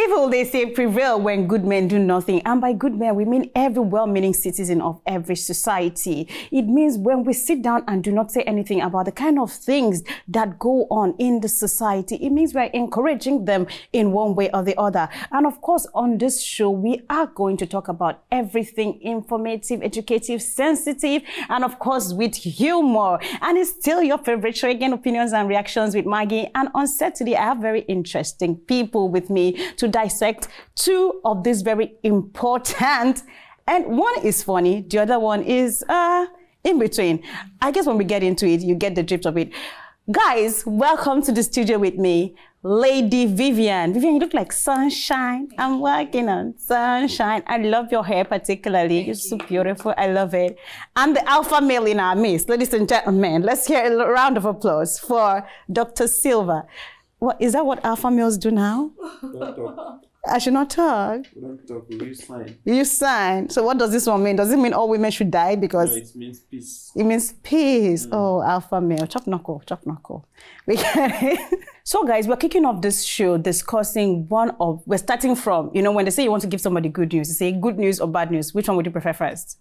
Evil, they say, prevail when good men do nothing. And by good men, we mean every well-meaning citizen of every society. It means when we sit down and do not say anything about the kind of things that go on in the society, it means we're encouraging them in one way or the other. And of course, on this show, we are going to talk about everything informative, educative, sensitive, and of course, with humor. And it's still your favorite show, again, Opinions and Reactions with Maggie. And on set today, I have very interesting people with me to dissect two of these very important, and one is funny, the other one is in between. I guess when we get into it, you get the drift of it. Guys, welcome to the studio with me, Lady Vivian. Vivian, you look like sunshine. I'm working on sunshine. I love your hair particularly. You're so beautiful. I love it. And the alpha male in our midst. Ladies and gentlemen, let's hear a round of applause for Dr. Silva. What, is that what alpha males do now? Don't talk. I should not talk. We don't talk, we use sign. You sign. So what does this one mean? Does it mean all women should die? Because No, it means peace. it means peace. Oh, alpha male. Chop knuckle, chop knuckle. So guys, we're kicking off this show discussing we're starting from, when they say you want to give somebody good news, they say good news or bad news. Which one would you prefer first?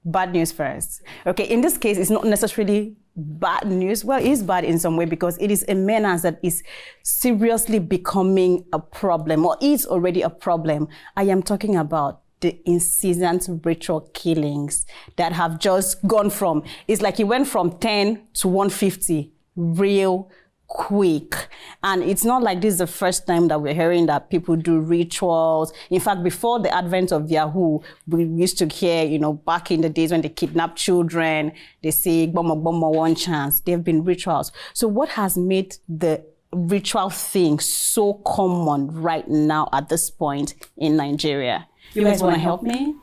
Bad news first. Okay, in this case, it's not necessarily bad news. Well, it is bad in some way because it is a menace that is seriously becoming a problem, or is already a problem. I am talking about the incessant ritual killings that have just gone from, it's like it went from 10 to 150 real quick. And it's not like this is the first time that we're hearing that people do rituals. In fact, before the advent of Yahoo, we used to hear, back in the days when they kidnap children, they say, bomba, one chance. There have been rituals. So what has made the ritual thing so common right now at this point in Nigeria? You guys want to help me?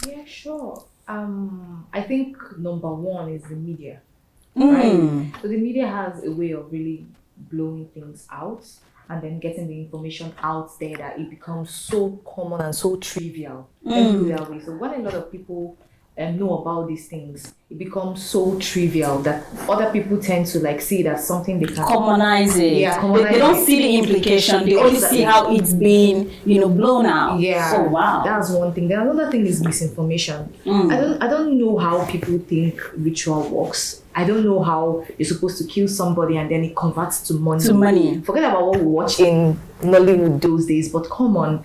Yeah, sure. I think number one is the media. Right? So the media has a way of really blowing things out and then getting the information out there that it becomes so common and so trivial everywhere. So when a lot of people know about these things, it becomes so trivial that other people tend to see it as something they can commonize it. Yeah, they don't see the implication. They only see how it's been, blown out. Yeah. Oh wow. That's one thing. Then another thing is misinformation. I don't know how people think ritual works. I don't know how you're supposed to kill somebody and then it converts to money. Forget about what we watch in Nollywood those days, but come on.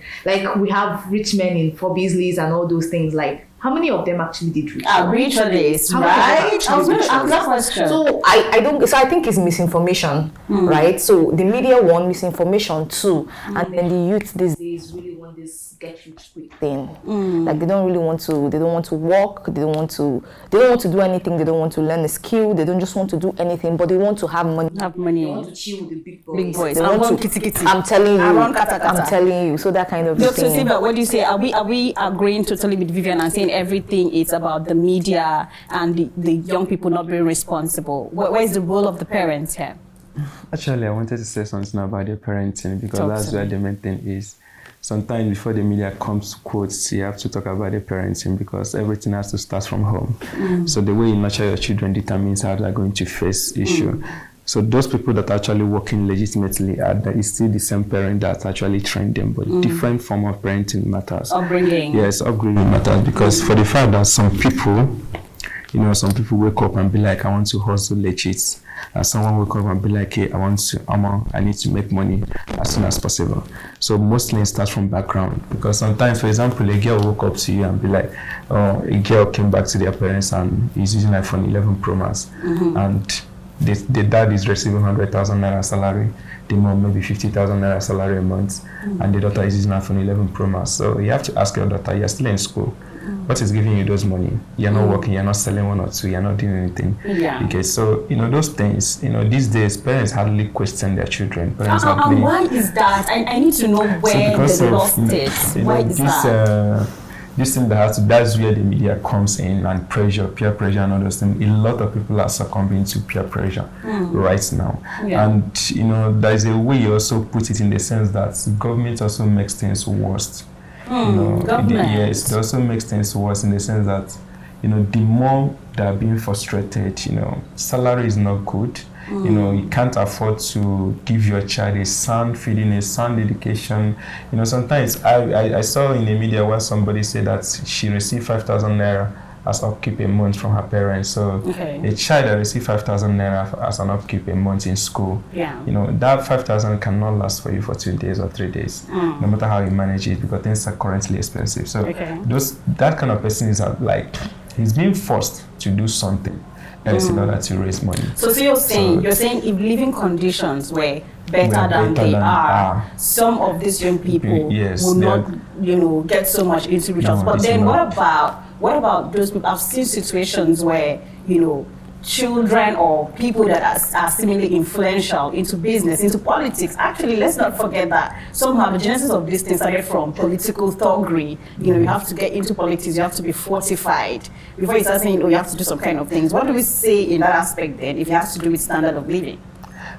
We have rich men in Forbes and all those things. How many of them actually did rituals? Ritualists, right? I was going to ask that question. So I think it's misinformation, right? So the media want misinformation too, and then the youth these days really want this get rich quick thing. They don't really want to. They don't want to work. They don't want to do anything. They don't want to learn a skill. They don't just want to do anything, but they want to have money. They want to chill with the big boys. Big boys. They want to kitty. I'm telling you. I'm telling you. So that kind of Dr. thing. Silva, what do you say? Are we agreeing totally with Vivian and saying everything is about the media and the young people not being responsible? Where is the role of the parents here? Actually, I wanted to say something about the parenting because that's where the main thing is. Sometimes before the media comes quotes, you have to talk about the parenting because everything has to start from home. So the way you nurture your children determines how they're going to face issue. So those people that are actually working legitimately is still the same parent that actually trained them, but different form of parenting matters. Upbringing. Yes, upbringing matters because for the fact that some people wake up and be like, I want to hustle legit. And someone wake up and be like, hey, I need to make money as soon as possible. So mostly it starts from background because sometimes, for example, a girl woke up to you and be like, a girl came back to their parents and is using iPhone 11 Pro Max and the dad is receiving 100,000 naira salary, the mom maybe 50,000 naira salary a month, and the daughter is using iPhone 11 Pro Max. So you have to ask your daughter, you're still in school. What is giving you those money? You're not working, you're not selling one or two, you're not doing anything. Yeah. Okay, so those things, these days parents hardly question their children. Parents and why is that? I need to know where they lost it. Why is that? This thing that's where the media comes in and pressure, peer pressure and all those things. A lot of people are succumbing to peer pressure right now. Yeah. And there's a way you also put it in the sense that government also makes things worse. It also makes things worse in the sense that the more they are being frustrated, salary is not good. You know, you can't afford to give your child a sound feeding, a sound education. You know, sometimes I saw in the media where somebody said that she received 5,000 naira as upkeep a month from her parents. So a child that receives 5,000 naira as an upkeep a month in school, you know, that 5,000 cannot last for you for 2 days or 3 days, no matter how you manage it, because things are currently expensive. So that kind of person is like, he's being forced to do something else in order to raise money. So you're saying if living conditions were better than they are, some of these young people will not, you know, get so much into rituals. But then what about those people? I've seen situations where, you know, children or people that are seemingly influential into business, into politics. Actually, let's not forget that somehow the genesis of this thing started from political thuggery. You know, you have to get into politics, you have to be fortified before you start saying, oh, you have to do some kind of things. What do we say in that aspect then, if it has to do with standard of living?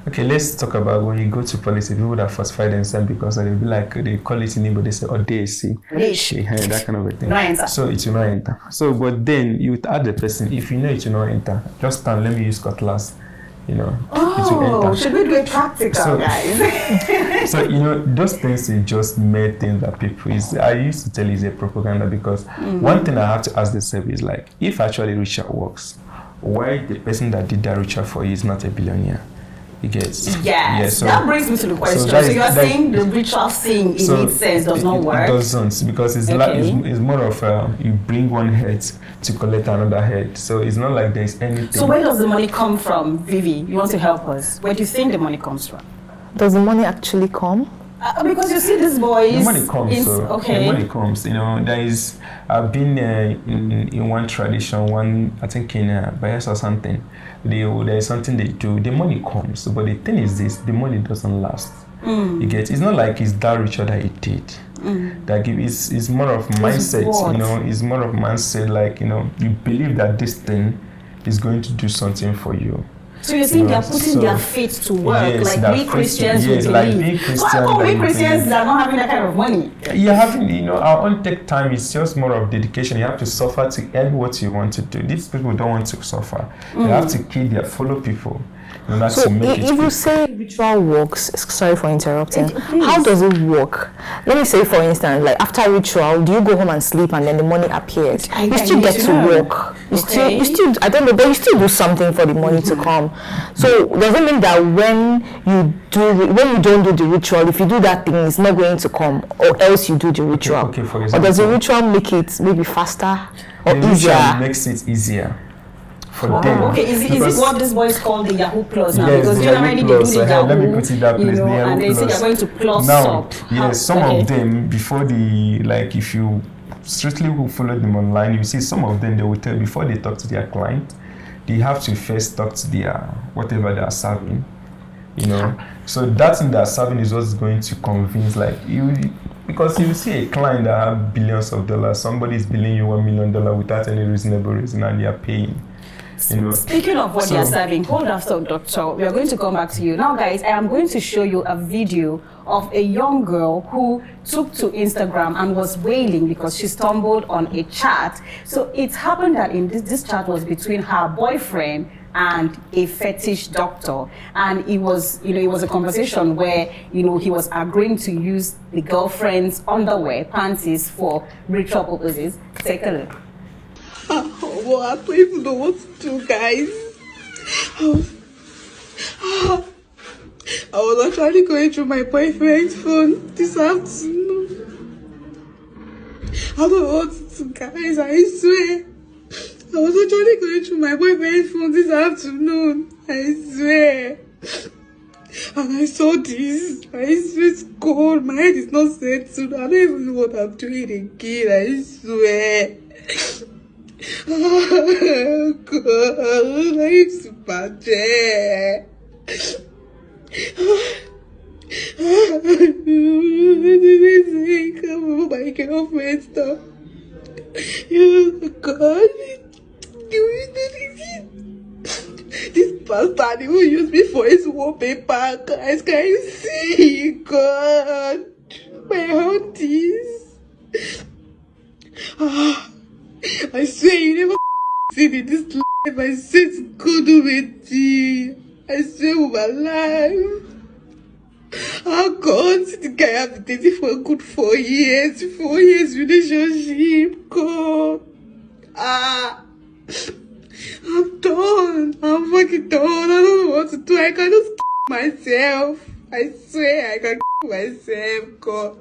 Okay, let's talk about when you go to politics, people that fortify themselves because they'll be like, they call it in Igbo, they say, oh, they see. That kind of a thing. So it will not enter. So, but then you would add the person, if you know it will not enter, just stand, let me use cutlass. You know, it will enter. Should we do it practical, guys? So, you know, those things is just mere things that people I used to tell is a propaganda because one thing I have to ask myself is like, if actually ritual works, why the person that did that ritual for you is not a billionaire? You get so that brings me to the question. So you are saying the ritual thing in its sense does not work? It doesn't, because it's more of you bring one head to collect another head. So it's not like there's anything. So where does the money come from, Vivi? You want to help us? Where do you think the money comes from? Does the money actually come? Because you see these boys. The money comes. The money comes. You know, I've been in one tradition, I think in Bayelsa or something. There is something they do. The money comes, but the thing is this: the money doesn't last. You get? It's not like it's that ritual that it did. That it's more of mindset. You know, it's more of mindset. Like, you know, you believe that this thing is going to do something for you. So you're saying they're putting their faith to work, like we Christians would believe. So how come we Christians are not having that kind of money? You're having, you know, our own take time is just more of dedication. You have to suffer to earn what you want to do. These people don't want to suffer. They have to kill their fellow people. So if you say ritual works, sorry for interrupting, how does it work? Let me say, for instance, like after ritual, do you go home and sleep and then the money appears? You still get to work. You still, I don't know, but you still do something for the money to come. So does it mean that when you don't do the ritual, if you do that thing, it's not going to come, or else you do the ritual? Okay, for example, or does the ritual make it maybe faster or easier? Ritual makes it easier. Okay, is it what these boys call the Yahoo Plus now? Yes, because generally they do the Yahoo, let me put it that place, and they say they're going to plus now, up. Yes, some of them, before like if you strictly follow them online, you see some of them, they will tell, before they talk to their client, they have to first talk to their, whatever they are serving, you know. So that thing they are serving is what's going to convince, like, you, because you see a client that have billions of dollars, somebody is billing you $1 million without any reasonable reason, and they are paying. You know. Speaking of what you're serving, hold on, so doctor, we are going to come back to you. Now, guys, I am going to show you a video of a young girl who took to Instagram and was wailing because she stumbled on a chat. So it happened that in this chat was between her boyfriend and a fetish doctor, and it was a conversation where, you know, he was agreeing to use the girlfriend's underwear, panties, for ritual purposes. Take a look. Well, I don't even know what to do, guys. I was actually going through my boyfriend's phone this afternoon. I don't know what to do, guys, I swear. I was actually going through my boyfriend's phone this afternoon, I swear. And I saw this. I swear it's cold. My head is not settled. I don't even know what I'm doing again, I swear. Oh God, life's bad. Come on, my girlfriend, stop. Oh God, this bastard will use me for his wallpaper. Guys, can you see? God, my aunties. I swear you never seen in this life. I said it's good with you. I swear with my life. Oh God, the guy I've been dating for a good 4 years. 4 years relationship. God. I'm done. I'm fucking done. I don't know what to do. I can just myself. I swear I can myself. God.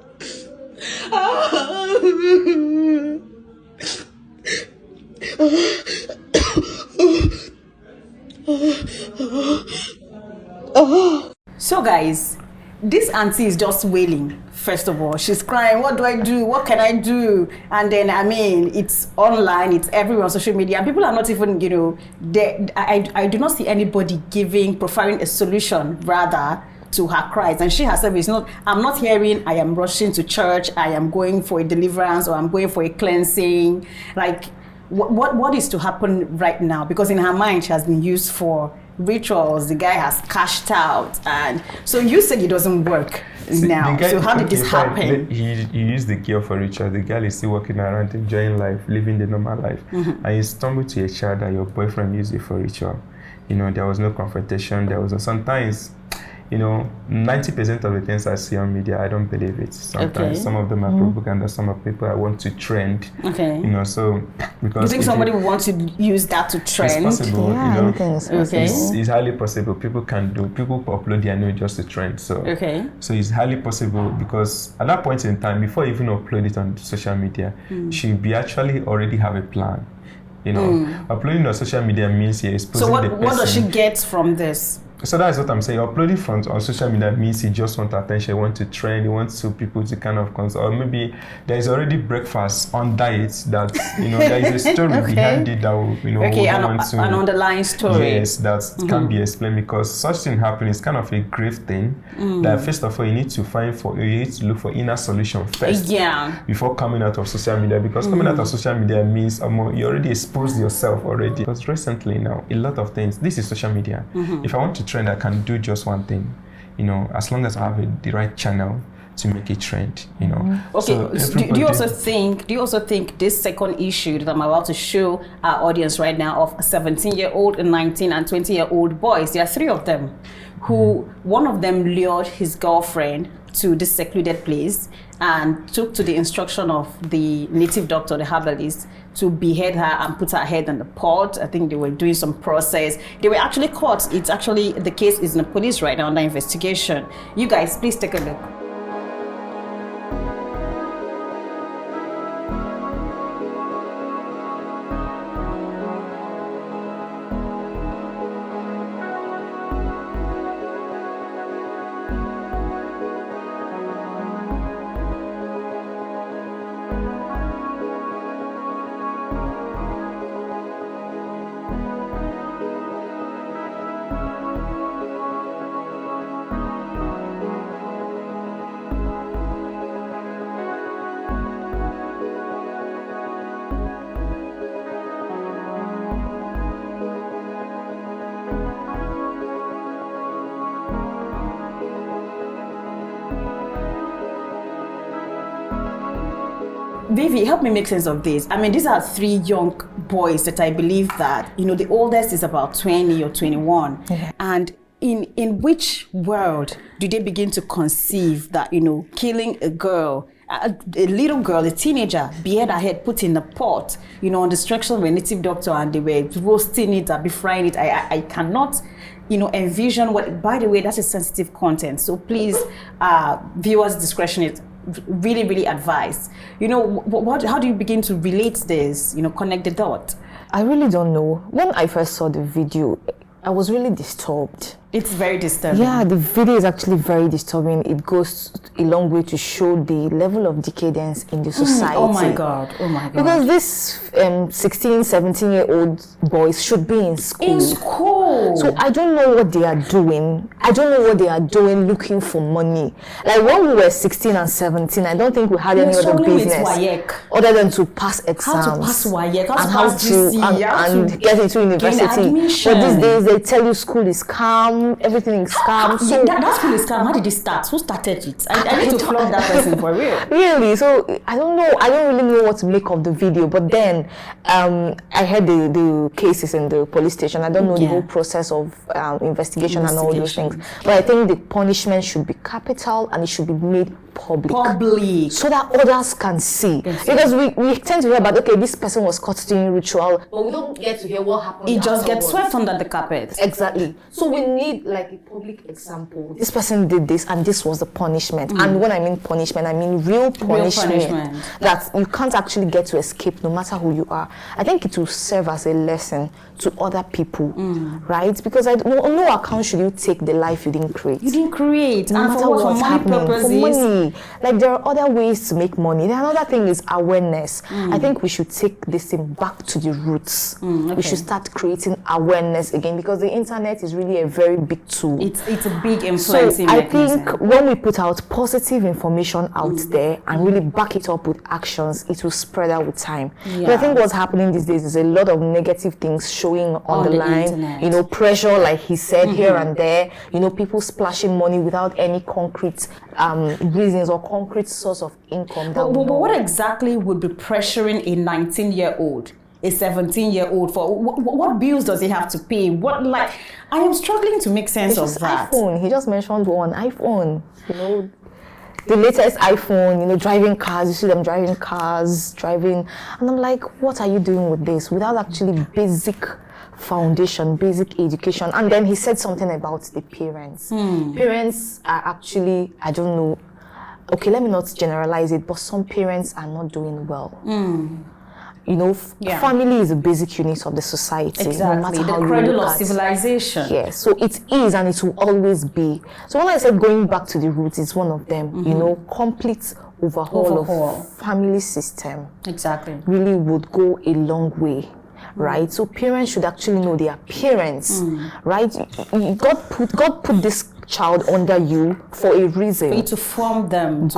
So guys, this auntie is just wailing. First of all, she's crying. What do I do? What can I do? And then, I mean, it's online, it's everywhere on social media. And people are not even, you know, I do not see anybody profiling a solution, rather, to her cries. And she herself is not, I'm not hearing, I am rushing to church, I am going for a deliverance, or I'm going for a cleansing. Like, what is to happen right now? Because in her mind, she has been used for rituals. The guy has cashed out. And so you said it doesn't work now. So how did this happen? He used the girl for ritual. The girl is still walking around, enjoying life, living the normal life. And you stumble to a child that your boyfriend used it for ritual. You know, there was no confrontation. There was sometimes, you know, 90% of the things I see on media, I don't believe it. Sometimes some of them are propaganda, some of people I want to trend. Okay. You know, so because you think somebody would want to use that to trend? It's possible, Yeah, you know. okay. It's highly possible. People upload their news just to trend. So so it's highly possible, because at that point in time, before you even upload it on social media, she'll be actually already have a plan. You know, uploading on social media means you're exposing the person. So what does she get from this? So that's what I'm saying. Uploading on social media means you just want attention, you want to trend, you want people to kind of consult. Or maybe there is already breakfast on diet that, you know, there is a story behind it that will, you know, an underlying story. Yes, that can be explained, because such thing happening is kind of a grave thing. That first of all, you need to look for inner solution first. Yeah. Before coming out of social media, because coming out of social media means you already exposed yourself already. Because recently now, a lot of things, this is social media. If I want to trend, I can do just one thing, you know, as long as I have the right channel to make it trend, you know. Okay, so do you also think this second issue that I'm about to show our audience right now of 17-year-old, 19 and 20-year-old boys, there are 3 of them who one of them lured his girlfriend to this secluded place and took to the instruction of the native doctor, the herbalist, to behead her and put her head in the pot. I think they were doing some process. They were actually caught. It's actually, the case is in the police right now under investigation. You guys, please take a look. Vivi, help me make sense of this. I mean, these are 3 young boys that I believe that, you know, the oldest is about 20 or 21. And in which world do they begin to conceive that, you know, killing a girl, a little girl, a teenager, behead her head, put in a pot, you know, on the instruction of a native doctor, and they were roasting it or frying it. I cannot, you know, envision what, by the way, that's a sensitive content. So please, viewers' discretion is really, really advised. You know, how do you begin to relate this, you know, connect the dot? I really don't know. When I first saw the video, I was really disturbed. It's very disturbing. Yeah, the video is actually very disturbing. It goes a long way to show the level of decadence in the society. Oh my God, oh my God. Because these 16, 17-year-old boys should be in school. In school. So I don't know what they are doing. I don't know what they are doing looking for money. Like when we were 16 and 17, I don't think we had any other business other than to pass exams. How to pass WAEC, and how to get into university. But these days they tell you school is calm. scam, everything is scam. So That's really scam. How did it start? Who started it? I need to flog that person for real. Really? So I don't know. I don't really know what to make of the video. But then I heard the cases in the police station. I don't know the whole process of investigation and all those things. But I think the punishment should be capital and it should be made public. So that others can see. Because we tend to hear about, okay, this person was caught doing ritual, but we don't get to hear what happened. It just gets swept under the carpet. Exactly. So we need like a public example. This person did this and this was the punishment. And when I mean punishment, I mean real punishment. That you can't actually get to escape no matter who you are. I think it will serve as a lesson to other people, right? Because on no account should you take the life you didn't create. You didn't create. No matter what's happening. For money. Like there are other ways to make money. Then another thing is awareness. I think we should take this thing back to the roots. We should start creating awareness again because the internet is really a very big tool. It's a big influencing I mechanism. think when we put out positive information out there and really back it up with actions, it will spread out with time. But I think what's happening these days is a lot of negative things showing on the line. Internet. You know, pressure, like he said, here and there. You know, people splashing money without any concrete reasons or concrete source of income. But what exactly would be pressuring a 19-year-old, a 17-year-old for? What bills does he have to pay? I am struggling to make sense of that. iPhone. He just mentioned one iPhone. You know, the latest iPhone. You know, driving cars. You see them driving cars, and I'm like, what are you doing with this without actually basic foundation, basic education? And then he said something about the parents. Parents are actually, I don't know. Okay, let me not generalize it, but some parents are not doing well. You know, family is a basic unit of the society. Exactly, no matter the how cradle you look of at civilization. Yes, so it is and it will always be. So when I said going back to the roots, it's one of them. You know, complete overhaul of family system. Exactly. Really would go a long way. Right, so parents should actually know their parents, right? God put this child under you for a reason. For you to form them,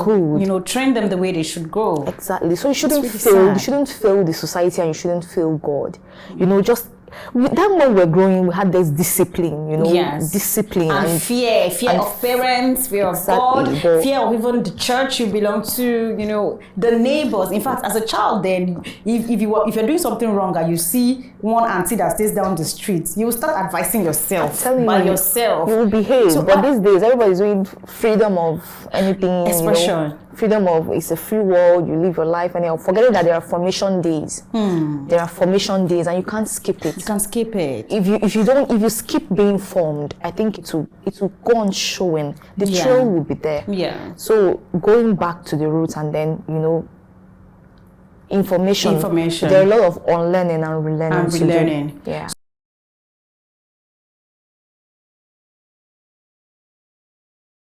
train them the way they should go. Exactly. So you shouldn't fail. You shouldn't fail the society, and you shouldn't fail God. You know, just that when we're growing, we had this discipline. You know, discipline and fear of parents, fear of God, fear of even the church you belong to. You know, the neighbors. In fact, as a child, then if you're doing something wrong and you see one auntie that stays down the street, you will start advising yourself yourself. You will behave. So, but these days, everybody's doing freedom of anything. Expression. You know, freedom of, it's a free world. You live your life, and you're forgetting that there are formation days. There are formation days, and you can't skip it. You can't skip it. If you skip being formed, I think it will go on showing. The trail will be there. Yeah. So going back to the roots, and then information. There are a lot of unlearning and relearning. And relearning. Yeah.